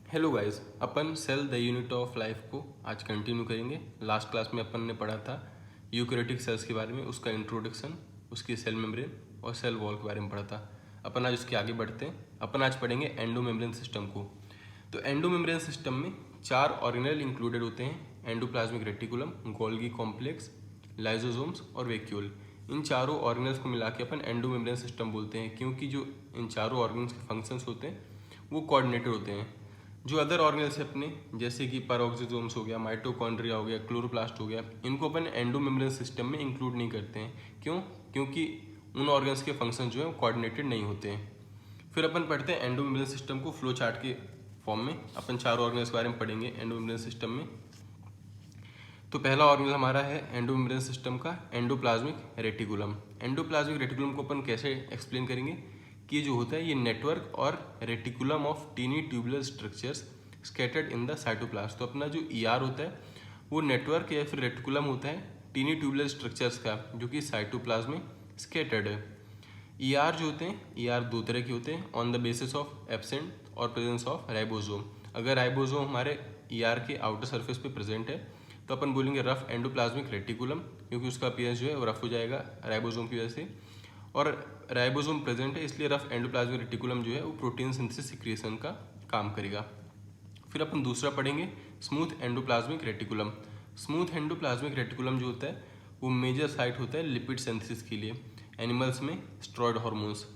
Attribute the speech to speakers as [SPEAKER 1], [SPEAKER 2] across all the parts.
[SPEAKER 1] Hello guys, अपन cell the unit of life को आज कंटिन्यू करेंगे। लास्ट क्लास में अपन ने पढ़ा था यूकैरियोटिक सेल्स के बारे में, उसका इंट्रोडक्शन, उसकी सेल मेम्ब्रेन और सेल वॉल के बारे में पढ़ा था। अपन आज उसके आगे बढ़ते हैं। अपन आज पढ़ेंगे एंडो मेम्ब्रेन सिस्टम को। तो एंडो मेम्ब्रेन सिस्टम में 4 ऑर्गेनेल इंक्लूडेड होते हैं: endoplasmic reticulum, Golgi complex, lysosomes और वैक्यूल। इन चारों ऑर्गेनल्स को मिला के अपन एंडो मेम्ब्रेन सिस्टम बोलते हैं, क्योंकि जो इन चारों ऑर्गेन्स के फंक्शंस होते हैं वो कोऑर्डिनेटेड होते हैं। जो अदर ऑर्गेनल्स है अपने, जैसे कि पैरोक्सिसोम्स हो गया, माइटोकॉन्ड्रिया हो गया, क्लोरोप्लास्ट हो गया, इनको अपन एंडो मेम्ब्रेन सिस्टम में इंक्लूड नहीं करते हैं। क्यों? क्योंकि उन ऑर्गन्स के फंक्शन जो है वो कोऑर्डिनेटेड नहीं होते हैं। फिर अपन पढ़ते हैं एंडो मेम्ब्रेन सिस्टम को फ्लो चार्ट के फॉर्म में। अपन 4 ऑर्गेनल्स के बारे में पढ़ेंगे एंडो मेम्ब्रेन सिस्टम में। तो पहला ऑर्गेनल हमारा है एंडो मेम्ब्रेन सिस्टम का एंडोप्लाज्मिक रेटिकुलम। एंडोप्लाज्मिक रेटिकुलम को अपन कैसे एक्सप्लेन करेंगे कि जो होता है ये नेटवर्क और reticulum of tiny tubular structures scattered in the cytoplasm. तो अपना जो ईआर होता है वो नेटवर्क या फिर रेटिकुलम होता है टीनी ट्यूबुलर स्ट्रक्चर्स का, जो कि साइटोप्लाज्म में स्कैटर्ड है। ईआर जो होते हैं, ईआर 2 तरह के होते हैं, on the basis of absent और प्रेजेंस ऑफ राइबोसोम। अगर राइबोसोम हमारे ईआर के आउटर सरफेस पे प्रेजेंट है तो अपन बोलेंगे रफ एंडोप्लाज्मिक रेटिकुलम, क्योंकि उसका अपीयरेंस जो है वो रफ हो जाएगा राइबोसोम की वजह से। और राइबोसोम प्रेजेंट है इसलिए रफ एंडोप्लाज्मिक रेटिकुलम जो है वो प्रोटीन सिंथेसिस सिक्रिएशन का काम करेगा। फिर अपन दूसरा पढ़ेंगे smooth endoplasmic reticulum. Smooth endoplasmic reticulum जो होता है वो मेजर साइट होता है लिपिड सिंथेसिस के लिए एनिमल्स में स्टेरॉयड हार्मोन्स।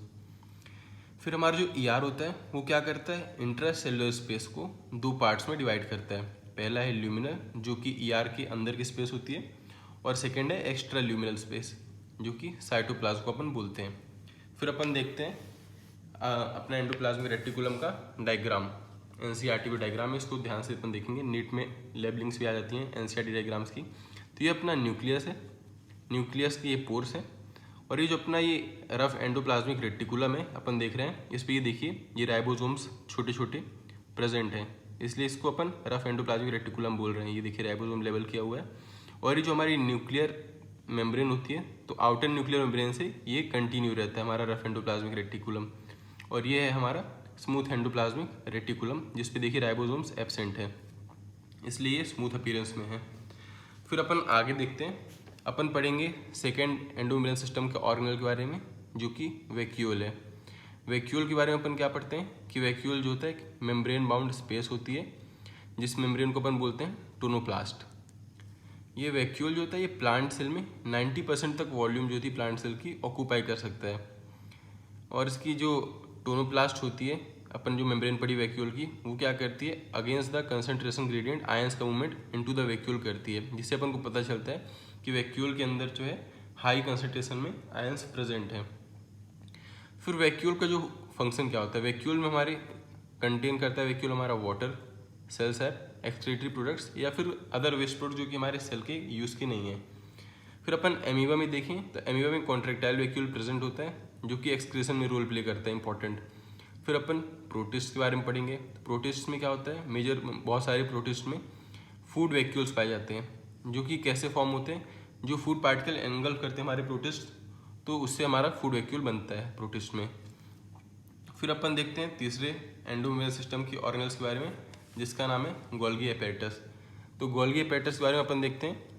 [SPEAKER 1] फिर हमारा जो ईआर होता है वो क्या करता है, इंट्रासेलुलर स्पेस को 2 पार्ट्स में डिवाइड करता है। पहला है ल्यूमिनल, जो कि ईआर के अंदर की स्पेस होती है, और सेकेंड है एक्स्ट्रा ल्यूमिनल स्पेस, जो कि साइटोप्लाज्म को अपन बोलते हैं। फिर अपन देखते हैं अपना एंडोप्लाज्मिक रेटिकुलम का डायग्राम। एनसीईआरटी में डायग्राम है, इसको ध्यान से अपन देखेंगे। नीट में लेबलिंग्स भी आ जाती हैं एनसीईआरटी डायग्राम्स की। तो ये अपना न्यूक्लियस है, न्यूक्लियस के ये पोर्स हैं, और ये जो अपना ये रफ एंडोप्लाज्मिक रेटिकुलम है अपन देख रहे हैं, इस पर ये देखिए ये राइबोसोम्स छोटे छोटे प्रेजेंट हैं, इसलिए इसको अपन रफ एंडोप्लाज्मिक रेटिकुलम बोल रहे हैं। ये देखिए राइबोसोम लेवल किया हुआ है। और ये जो हमारी न्यूक्लियर मेम्ब्रेन होती है, तो आउटर न्यूक्लियर मेम्ब्रेन से ये कंटिन्यू रहता है हमारा रफ एंडोप्लाज्मिक रेटिकुलम। और ये है हमारा स्मूथ एंडोप्लाज्मिक रेटिकुलम, जिस पे देखिए राइबोसोम्स एब्सेंट है, इसलिए ये स्मूथ अपीयरेंस में है। फिर अपन आगे देखते हैं, अपन पढ़ेंगे सेकेंड एंडो मेम्ब्रेन सिस्टम के ऑर्गेनल के बारे में, जो कि वैक्यूल है। वैक्यूल के बारे में अपन क्या पढ़ते हैं कि वैक्यूल जो होता है एक मेम्ब्रेन बाउंड स्पेस होती है, जिस मेम्ब्रेन को अपन बोलते हैं टोनोप्लास्ट। ये वैक्यूल जो होता है ये प्लांट सेल में 90% तक वॉल्यूम जो होती है प्लांट सेल की ऑक्यूपाई कर सकता है। और इसकी जो टोनोप्लास्ट होती है, अपन जो मेम्ब्रेन पड़ी वैक्यूल की, वो क्या करती है, against the concentration gradient ions का मूवमेंट इनटू द वैक्यूल करती है, जिससे अपन को पता चलता है कि वैक्यूल के अंदर जो है हाई कंसंट्रेशन में आयंस प्रेजेंट हैं। फिर वैक्यूल का जो फंक्शन क्या होता है, वैक्यूल में हमारे कंटेन करता है वैक्यूल हमारा वाटर, सेल्स है, एक्सक्रीटरी प्रोडक्ट्स या फिर अदर वेस्ट प्रोडक्ट जो कि हमारे सेल के यूज़ के नहीं है। फिर अपन एमीबा में देखें तो एमीबा में कॉन्ट्रेक्टाइल वैक्यूल प्रेजेंट होता है, जो कि एक्सक्रीशन में रोल प्ले करता है इंपॉर्टेंट। फिर अपन प्रोटिस्ट के बारे में पढ़ेंगे। तो प्रोटिस्ट में क्या होता है, मेजर बहुत सारे प्रोटिस्ट में फूड वैक्यूल्स पाए जाते हैं, जो कि कैसे फॉर्म होते हैं, जो फूड पार्टिकल एंगल्फ करते हैं हमारे प्रोटिस्ट, तो उससे हमारा फूड वैक्यूल बनता है प्रोटिस्ट में। फिर अपन देखते हैं तीसरे एंडोमेम्ब्रेन सिस्टम की ऑर्गेनल्स के बारे में, जिसका नाम है गोल्गी एपेरेटस। तो गोल्गी एपेरेटस के बारे में अपन देखते हैं।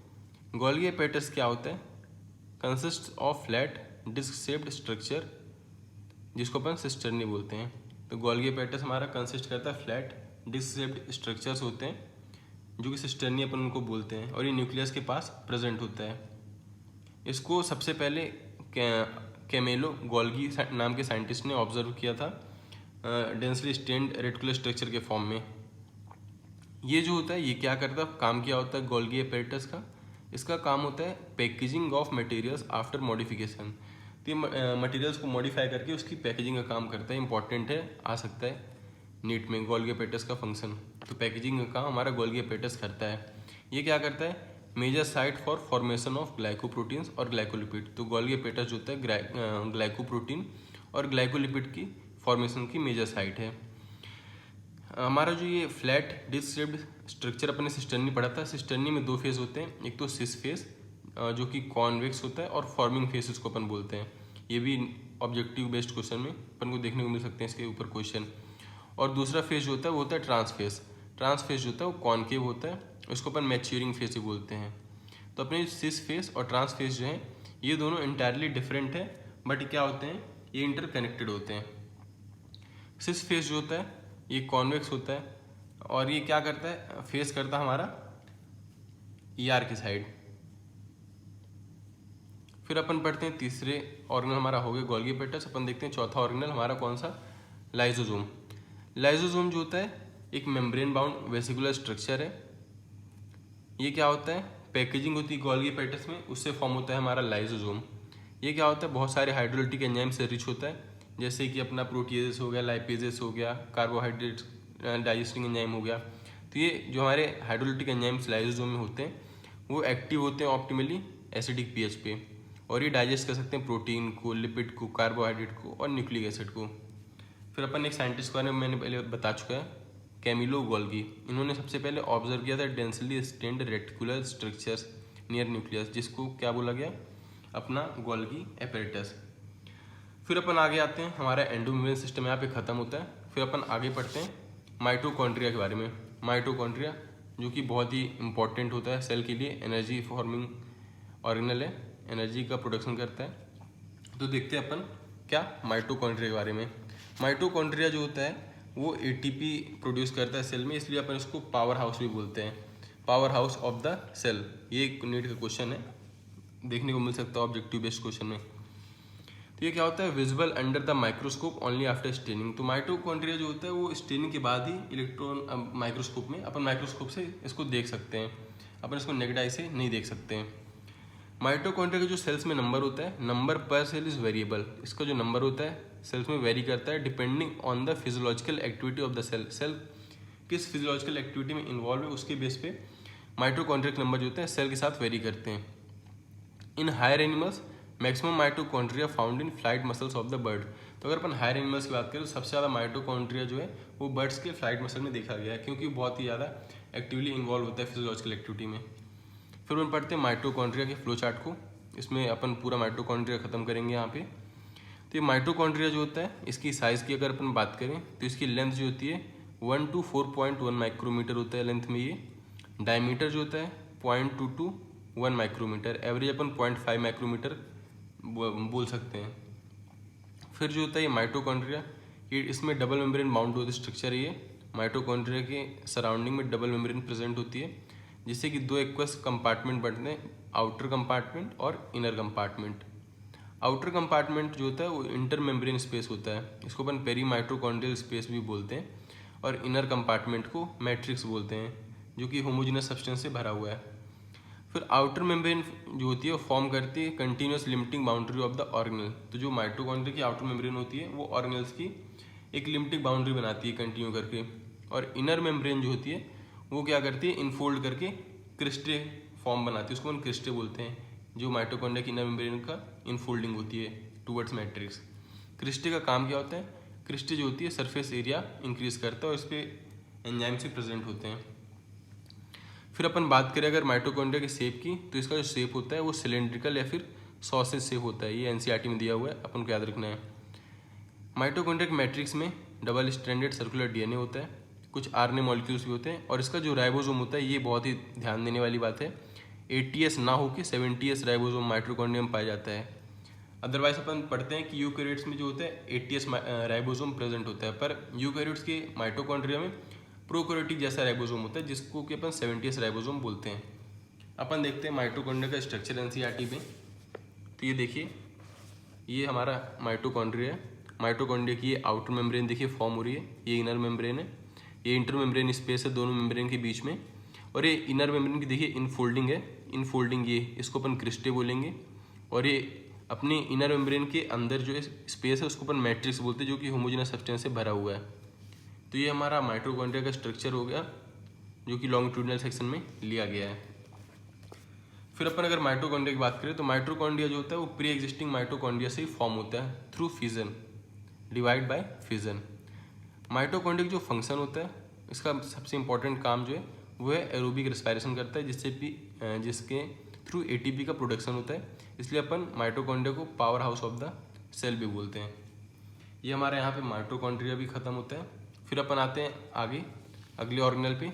[SPEAKER 1] गोल्गी एपेरेटस क्या होता है, consist of flat disc shaped structure, जिसको अपन सिस्टर्नी बोलते हैं। तो गोल्गी एपेरेटस हमारा कंसिस्ट करता है फ्लैट डिस्क शेप्ड स्ट्रक्चर्स होते हैं, जो कि सिस्टर्नी अपन उनको बोलते हैं, और ये न्यूक्लियस के पास प्रेजेंट होता है। इसको सबसे पहले कैमेलो गोल्गी नाम के साइंटिस्ट ने ऑब्जर्व किया था डेंसली स्टेन्ड रेटिकुलर स्ट्रक्चर के फॉर्म में। ये जो होता है ये क्या करता है, काम किया होता है गोल्गी एपेरेटस का, इसका काम होता है packaging of materials after modification. तो ये मटेरियल्स को मॉडिफाई करके उसकी पैकेजिंग का काम करता है, इंपॉर्टेंट है, आ सकता है नीट में गोल्गी एपेरेटस का फंक्शन। तो पैकेजिंग का काम हमारा गोल्गी एपेरेटस करता है। ये क्या करता है, major site for formation of glycoproteins और ग्लाइकोलिपिड। तो गोल्गी एपेरेटस जो होता है ग्लाइकोप्रोटीन और ग्लाइकोलिपिड की फॉर्मेशन की मेजर साइट है। हमारा जो ये फ्लैट डिस्क शेप्ड स्ट्रक्चर अपने सिस्टर्नी पढ़ा था, सिस्टर्नी में 2 फेज होते हैं, एक तो सिस फेज जो कि कॉन्वेक्स होता है, और फॉर्मिंग फेज इसको अपन बोलते हैं। ये भी ऑब्जेक्टिव बेस्ड क्वेश्चन में अपन को देखने को मिल सकते हैं इसके ऊपर क्वेश्चन। और दूसरा फेज जो होता है वो होता है ट्रांसफेज। ट्रांसफेज जो होता है वो कॉनकेव होता है, उसको अपन मैच्योरिंग फेज भी बोलते हैं। तो अपने सिस फेज और ट्रांस फेज जो है ये दोनों इंटायरली डिफरेंट है, बट क्या होते हैं, ये इंटरकनेक्टेड होते हैं। सिस फेज जो होता है ये कॉन्वेक्स होता है और ये क्या करता है, फेस करता है हमारा ईआर की साइड। फिर अपन पढ़ते हैं तीसरे ऑर्गेनल हमारा हो गया गोल्गी एपेटस। अपन देखते हैं चौथा ऑर्गेनल हमारा कौन सा, लाइजोसोम। लाइजोसोम जो होता है एक मेम्ब्रेन बाउंड वेसिकुलर स्ट्रक्चर है। ये क्या होता है, पैकेजिंग होती है गोल्गी एपेटस में, उससे फॉर्म होता है हमारा लाइजोसोम। ये क्या होता है, बहुत सारे हाइड्रोलिटिक एंजाइम से रिच होता है, जैसे कि अपना प्रोटीजेस हो गया, लाइपेजेस हो गया, कार्बोहाइड्रेट डाइजेस्टिंग एंजाइम हो गया। तो ये जो हमारे हाइड्रोलिटिक एंजाइम्स लाइजोसोम में होते हैं वो एक्टिव होते हैं ऑप्टिमली एसिडिक पीएच पे, और ये डाइजेस्ट कर सकते हैं प्रोटीन को, लिपिड को, कार्बोहाइड्रेट को और न्यूक्लिक एसिड को। फिर अपन एक साइंटिस्ट के बारे में मैंने पहले बता चुका है, कैमिलो गोल्गी। इन्होंने सबसे पहले ऑब्जर्व किया था densely stained reticular structures near nucleus, जिसको क्या बोला गया, अपना गोल्गी एपेरेटस। फिर अपन आगे आते हैं, हमारा एंडोमेम्ब्रेन सिस्टम यहाँ पे खत्म होता है। फिर अपन आगे पढ़ते हैं माइटोकॉन्ड्रिया के बारे में। माइटोकॉन्ड्रिया जो कि बहुत ही इंपॉर्टेंट होता है सेल के लिए, एनर्जी फॉर्मिंग ऑर्गेनल है, एनर्जी का प्रोडक्शन करता है। तो देखते हैं अपन क्या माइटोकॉन्ड्रिया के बारे में। माइटोकॉन्ड्रिया जो होता है वो एटीपी प्रोड्यूस करता है सेल में, इसलिए अपन इसको पावर हाउस भी बोलते हैं, power house of the cell. ये एक नीट का क्वेश्चन है, देखने को मिल सकता है ऑब्जेक्टिव बेस्ड क्वेश्चन में। तो ये क्या होता है, visible under the microscope only after staining. तो माइटोकॉन्ड्रिया जो होता है वो स्टेनिंग के बाद ही इलेक्ट्रॉन माइक्रोस्कोप में, अपन माइक्रोस्कोप से इसको देख सकते हैं, अपन इसको नेकेड आई से नहीं देख सकते हैं। माइटोकॉन्ड्रिया का जो सेल्स में नंबर होता है, नंबर पर सेल इज वेरिएबल। इसका जो नंबर होता है सेल्स में वेरी करता है depending on the physiological activity of the cell. Cell किस फिजियोलॉजिकल एक्टिविटी में इन्वॉल्व है उसके बेस पे माइटोकॉन्ड्रिया के नंबर जो होते हैं सेल के साथ वेरी करते हैं। In higher animals maximum mitochondria found in flight muscles of the bird. तो अगर अपन हायर एनिमल्स की बात करें तो सबसे ज़्यादा माइटोकॉन्ड्रिया जो है वो बर्ड्स के फ्लाइट मसल में देखा गया है, क्योंकि बहुत ही ज़्यादा एक्टिवली इन्वॉल्व होता है फिजियोलॉजिकल एक्टिविटी में। फिर अपन पढ़ते हैं माइटोकॉन्ड्रिया के फ्लो चार्ट को, इसमें अपन पूरा माइटोकॉन्ड्रिया खत्म करेंगे यहाँ पे। तो ये माइटोकॉन्ड्रिया जो होता है इसकी साइज़ की अगर अपन बात करें तो इसकी लेंथ जो होती है 1 to 4.1 माइक्रोमीटर होता है लेंथ में ये। डायमीटर जो होता है 0.2 to 1 माइक्रोमीटर, एवरेज अपन 0.5 माइक्रोमीटर बोल सकते हैं। फिर जो होता है ये माइटोकॉन्ड्रिया, ये इसमें डबल मेम्ब्रेन बाउंड होता है स्ट्रक्चर है ये। माइटोकॉन्ड्रिया के सराउंडिंग में डबल मेम्ब्रेन प्रेजेंट होती है, जिससे कि दो एक्वस कंपार्टमेंट बनते हैं, आउटर कंपार्टमेंट और इनर कंपार्टमेंट। आउटर कंपार्टमेंट जो होता है वो इंटर मेम्ब्रेन स्पेस होता है, इसको अपन पेरी माइटोकॉन्ड्रियल स्पेस भी बोलते हैं, और इनर कंपार्टमेंट को मैट्रिक्स बोलते हैं, जो कि होमोजेनस सब्सटेंस से भरा हुआ है। फिर आउटर मेम्ब्रेन जो होती है वो फॉर्म करती है continuous limiting boundary of the organelle. तो जो माइटोकॉन्ड्रिया की आउटर मेम्ब्रेन होती है वो ऑर्गेनल्स की एक लिमिटिंग बाउंड्री बनाती है कंटिन्यू करके, और इनर मेम्ब्रेन जो होती है वो क्या करती है, इनफोल्ड करके क्रिस्टे फॉर्म बनाती है, उसको हम क्रिस्टे बोलते हैं। जो माइटोकॉन्ड्रिया की इनर मेम्ब्रेन का इनफोल्डिंग होती है टूवर्ड्स मैट्रिक्स। क्रिस्टे का काम क्या होता है, क्रिस्टे जो होती है सरफेस एरिया इंक्रीज करता है और इस पर एंजाइम से प्रेजेंट होते हैं। फिर अपन बात करें अगर माइटोकॉन्ड्रिया के शेप की, तो इसका जो शेप होता है वो सिलेंड्रिकल या फिर सॉसेज शेप होता है, ये एनसीईआरटी में दिया हुआ है, अपन को याद रखना है। माइटोकॉन्ड्रिया के मैट्रिक्स में डबल स्ट्रैंडेड सर्कुलर डीएनए होता है, कुछ आरएनए मॉलिक्यूल्स भी होते हैं, और इसका जो राइबोसोम होता है ये बहुत ही ध्यान देने वाली बात है, 80S ना हो के 70S राइबोसोम माइटोकॉन्ड्रिया में पाया जाता है। अदरवाइज अपन पढ़ते हैं कि यूकैरियोट्स में जो होता है 80S राइबोसोम प्रेजेंट होता है, पर यूकैरियोट्स के माइटोकॉन्ड्रिया में प्रोकैरियोटिक जैसा राइबोसोम होता है, जिसको कि अपन 70S राइबोसोम बोलते हैं। अपन देखते हैं माइटोकॉन्ड्रिया का स्ट्रक्चर एनसीईआरटी में। तो ये देखिए, ये हमारा माइटोकॉन्ड्रिया है। माइटोकॉन्ड्रिया की ये आउटर मेम्ब्रेन देखिए फॉर्म हो रही है, ये इनर मेम्ब्रेन है, ये इंटर मेम्ब्रेन स्पेस है दोनों मेम्ब्रेन के बीच में, और ये इनर मेम्ब्रेन की देखिए इनफोल्डिंग है, इनफोल्डिंग ये, इसको अपन क्रिस्टे बोलेंगे, और ये अपने इनर मेम्ब्रेन के अंदर जो स्पेस है उसको अपन मैट्रिक्स बोलते हैं, जो कि होमोजेनस सब्सटेंस से भरा हुआ है। तो ये हमारा माइटोकॉन्ड्रिया का स्ट्रक्चर हो गया, जो कि लॉन्गिट्यूडिनल सेक्शन में लिया गया है। फिर अपन अगर माइटोकॉन्ड्रिया की बात करें तो माइटोकॉन्ड्रिया जो होता है वो प्री एग्जिस्टिंग माइटोकॉन्ड्रिया से ही फॉर्म होता है through fission, divide by fission. Mitochondria जो फंक्शन होता है, इसका सबसे इंपॉर्टेंट काम जो है वो है एरोबिक रेस्पिरेशन करता है, जिसके थ्रू एटीपी का प्रोडक्शन होता है, इसलिए अपन माइटोकॉन्ड्रिया को power house of the cell भी बोलते हैं। ये हमारे यहाँ पे माइटोकॉन्ड्रिया भी खत्म होता है। फिर अपन आते हैं आगे अगले ऑर्गेनेल पे,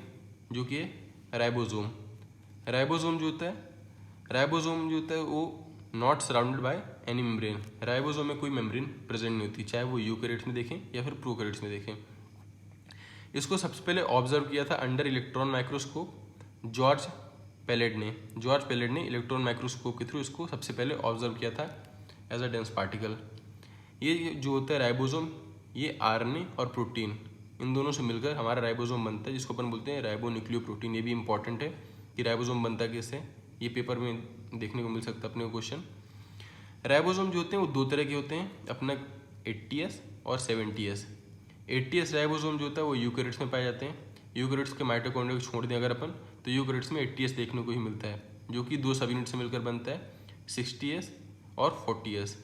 [SPEAKER 1] जो कि है राइबोसोम। राइबोसोम जो होता है वो not surrounded by any membrane. Ribosome में कोई मेम्ब्रेन प्रेजेंट नहीं होती, चाहे वो यूकैरियोट्स में देखें या फिर प्रोकैरियोट्स में देखें। इसको सबसे पहले ऑब्जर्व किया था under electron microscope George Palade ने इलेक्ट्रॉन माइक्रोस्कोप के थ्रू इसको सबसे पहले ऑब्जर्व किया था एज अ डेंस पार्टिकल। ये जो होता है राइबोसोम, ये आरएनए और प्रोटीन इन दोनों से मिलकर हमारा राइबोसोम बनता है, जिसको अपन बोलते हैं राइबोन्यूक्लियोप्रोटीन। ये भी इंपॉर्टेंट है कि राइबोसोम बनता है किससे, ये पेपर में देखने को मिल सकता है अपने को क्वेश्चन। राइबोसोम जो होते हैं वो दो तरह के होते हैं, अपना 80S और 70S। 80S राइबोसोम जो होता है वो यूकैरियोट्स में पाए जाते हैं। यूकैरियोट्स के माइटोकॉन्ड्रिया को छोड़ दें अगर अपन, तो यूकैरियोट्स में 80S देखने को ही मिलता है, जो कि दो सब यूनिट से मिलकर बनता है, 60S और 40S।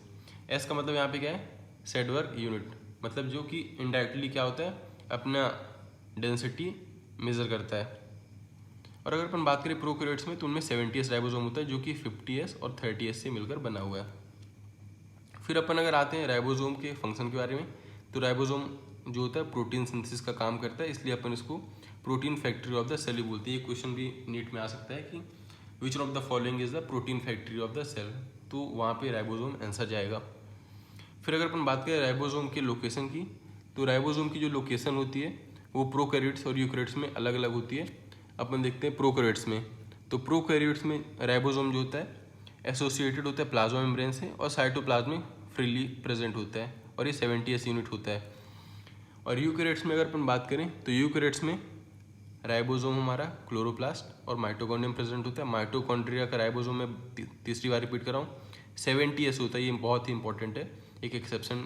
[SPEAKER 1] एस का मतलब यहाँ पे क्या है, सेडवर्ग यूनिट, मतलब जो कि इनडायरेक्टली क्या होता है, अपना डेंसिटी मेजर करता है। और अगर अपन बात करें प्रोकैरियोट्स में, तो उनमें 70S राइबोसोम होता है, जो कि 50S और 30S से मिलकर बना हुआ है। फिर अपन अगर आते हैं राइबोसोम के फंक्शन के बारे में, तो राइबोसोम जो होता है प्रोटीन सिंथेसिस का काम करता है, इसलिए अपन इसको protein factory of the cell बोलते हैं। ये क्वेश्चन भी नीट में आ सकता है कि which of the following is the protein factory of the cell, तो वहाँ पे राइबोसोम आंसर जाएगा। फिर अगर अपन बात करें राइबोसोम के लोकेशन की, तो राइबोसोम की जो लोकेशन होती है वो प्रोकैरियोट्स और यूकैरियोट्स में अलग अलग होती है। अपन देखते हैं प्रोकैरियोट्स में, तो प्रोकैरियोट्स में राइबोसोम जो होता है एसोसिएटेड होता है प्लाज्मा मेम्ब्रेन से और साइटोप्लाज्म में फ्रीली प्रेजेंट होता है, और ये 70S यूनिट होता है। और यूकैरियोट्स में अगर अपन बात करें, तो यूकैरियोट्स में राइबोसोम हमारा क्लोरोप्लास्ट और माइटोकॉन्ड्रियम प्रेजेंट होता है। माइटोकॉन्ड्रिया का राइबोसोम में तीसरी बार रिपीट कर रहा हूँ, 70S होता है, ये बहुत ही इंपॉर्टेंट है, एक एक्सेप्शन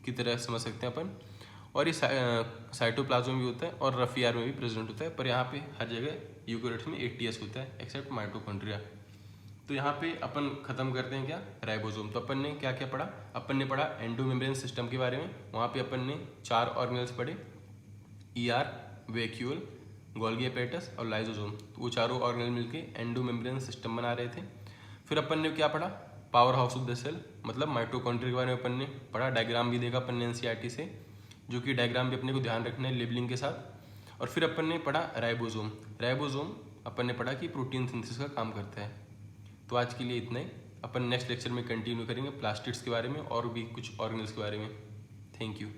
[SPEAKER 1] की तरह समझ सकते हैं अपन। और ये साइटोप्लाज्म भी होता है और रफियार में भी प्रेजेंट होता है, पर यहाँ पे हर जगह यूकैरियोट्स में 80S होता है एक्सेप्ट माइटोकॉन्ड्रिया। तो यहाँ पे अपन खत्म करते हैं क्या, राइबोसोम। तो अपन ने क्या क्या पढ़ा, अपन ने पढ़ा एंडोमेम्ब्रेन सिस्टम के बारे में, वहाँ पे अपन ने 4 ऑर्गेनेल्स पढ़े, ER, वैक्यूल, गोल्गी एपेटस और लाइसोसोम। तो वो चारों ऑर्गेनेल मिलके एंडोमेम्ब्रेन सिस्टम बना रहे थे। फिर अपन ने क्या पढ़ा, power house of the cell, मतलब माइटोकॉन्ड्रिया के बारे में अपन ने पढ़ा। डायग्राम भी देखा अपन ने NCERT से, जो कि डायग्राम भी अपने को ध्यान रखना है लेबलिंग के साथ। और फिर अपन ने पढ़ा राइबोसोम अपन ने पढ़ा कि प्रोटीन सिंथेसिस का काम करता है। तो आज के लिए इतना ही, अपन नेक्स्ट लेक्चर में कंटिन्यू करेंगे प्लास्टिड्स के बारे में और भी कुछ ऑर्गेनेल्स के बारे में। Thank you.